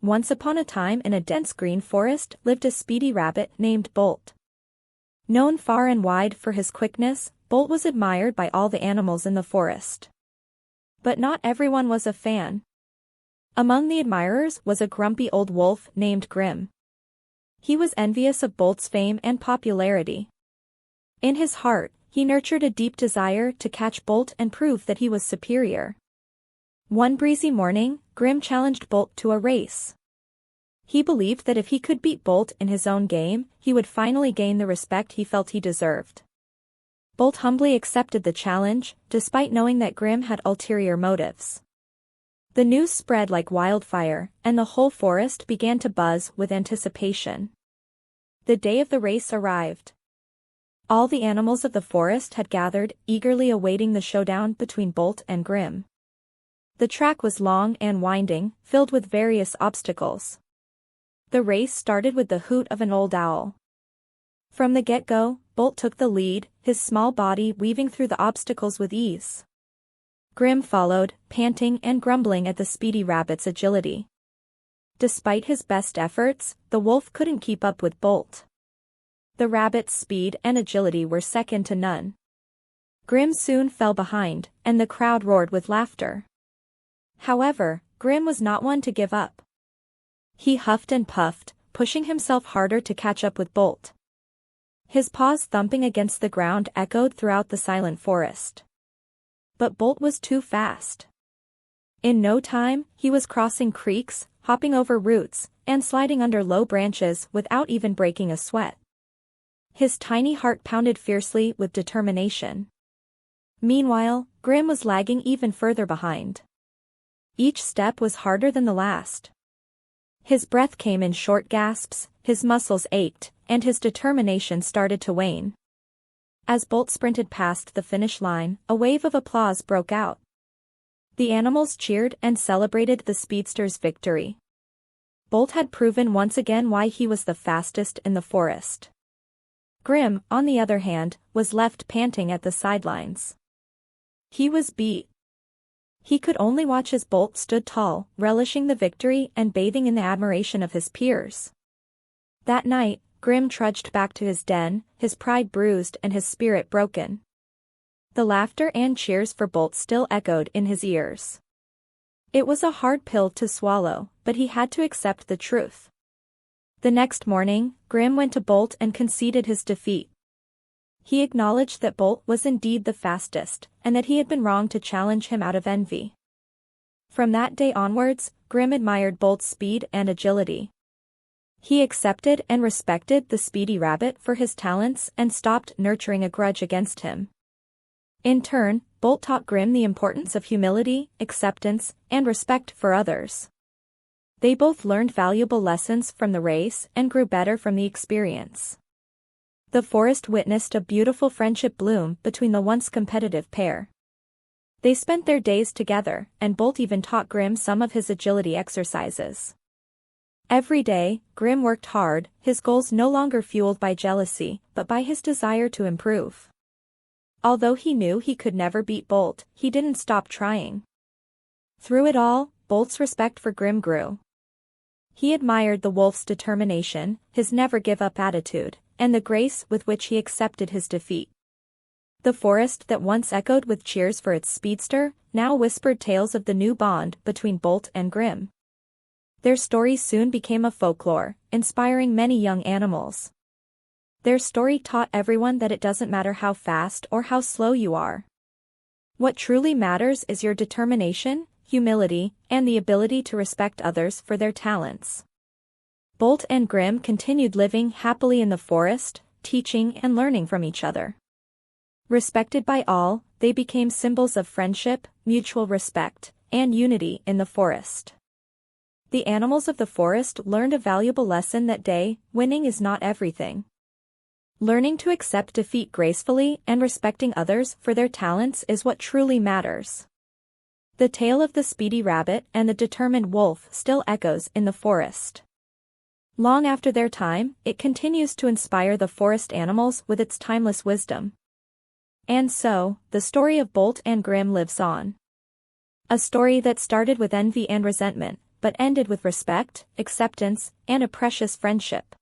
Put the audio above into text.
Once upon a time in a dense green forest lived a speedy rabbit named Bolt. Known far and wide for his quickness, Bolt was admired by all the animals in the forest. But not everyone was a fan. Among the admirers was a grumpy old wolf named Grim. He was envious of Bolt's fame and popularity. In his heart, he nurtured a deep desire to catch Bolt and prove that he was superior. One breezy morning, Grim challenged Bolt to a race. He believed that if he could beat Bolt in his own game, he would finally gain the respect he felt he deserved. Bolt humbly accepted the challenge, despite knowing that Grim had ulterior motives. The news spread like wildfire, and the whole forest began to buzz with anticipation. The day of the race arrived. All the animals of the forest had gathered, eagerly awaiting the showdown between Bolt and Grim. The track was long and winding, filled with various obstacles. The race started with the hoot of an old owl. From the get-go, Bolt took the lead, his small body weaving through the obstacles with ease. Grim followed, panting and grumbling at the Speedy Rabbit's agility. Despite his best efforts, the wolf couldn't keep up with Bolt. The rabbit's speed and agility were second to none. Grim soon fell behind, and the crowd roared with laughter. However, Grim was not one to give up. He huffed and puffed, pushing himself harder to catch up with Bolt. His paws thumping against the ground echoed throughout the silent forest. But Bolt was too fast. In no time, he was crossing creeks, hopping over roots, and sliding under low branches without even breaking a sweat. His tiny heart pounded fiercely with determination. Meanwhile, Grim was lagging even further behind. Each step was harder than the last. His breath came in short gasps, his muscles ached, and his determination started to wane. As Bolt sprinted past the finish line, a wave of applause broke out. The animals cheered and celebrated the speedster's victory. Bolt had proven once again why he was the fastest in the forest. Grim, on the other hand, was left panting at the sidelines. He was beat. He could only watch as Bolt stood tall, relishing the victory and bathing in the admiration of his peers. That night, Grim trudged back to his den, his pride bruised and his spirit broken. The laughter and cheers for Bolt still echoed in his ears. It was a hard pill to swallow, but he had to accept the truth. The next morning, Grim went to Bolt and conceded his defeat. He acknowledged that Bolt was indeed the fastest, and that he had been wrong to challenge him out of envy. From that day onwards, Grim admired Bolt's speed and agility. He accepted and respected the Speedy Rabbit for his talents and stopped nurturing a grudge against him. In turn, Bolt taught Grim the importance of humility, acceptance, and respect for others. They both learned valuable lessons from the race and grew better from the experience. The forest witnessed a beautiful friendship bloom between the once competitive pair. They spent their days together, and Bolt even taught Grim some of his agility exercises. Every day, Grim worked hard, his goals no longer fueled by jealousy, but by his desire to improve. Although he knew he could never beat Bolt, he didn't stop trying. Through it all, Bolt's respect for Grim grew. He admired the wolf's determination, his never-give-up attitude, and the grace with which he accepted his defeat. The forest that once echoed with cheers for its speedster, now whispered tales of the new bond between Bolt and Grim. Their story soon became a folklore, inspiring many young animals. Their story taught everyone that it doesn't matter how fast or how slow you are. What truly matters is your determination, humility, and the ability to respect others for their talents. Bolt and Grim continued living happily in the forest, teaching and learning from each other. Respected by all, they became symbols of friendship, mutual respect, and unity in the forest. The animals of the forest learned a valuable lesson that day: winning is not everything. Learning to accept defeat gracefully and respecting others for their talents is what truly matters. The tale of the Speedy Rabbit and the determined wolf still echoes in the forest. Long after their time, it continues to inspire the forest animals with its timeless wisdom. And so, the story of Bolt and Grim lives on. A story that started with envy and resentment, but ended with respect, acceptance, and a precious friendship.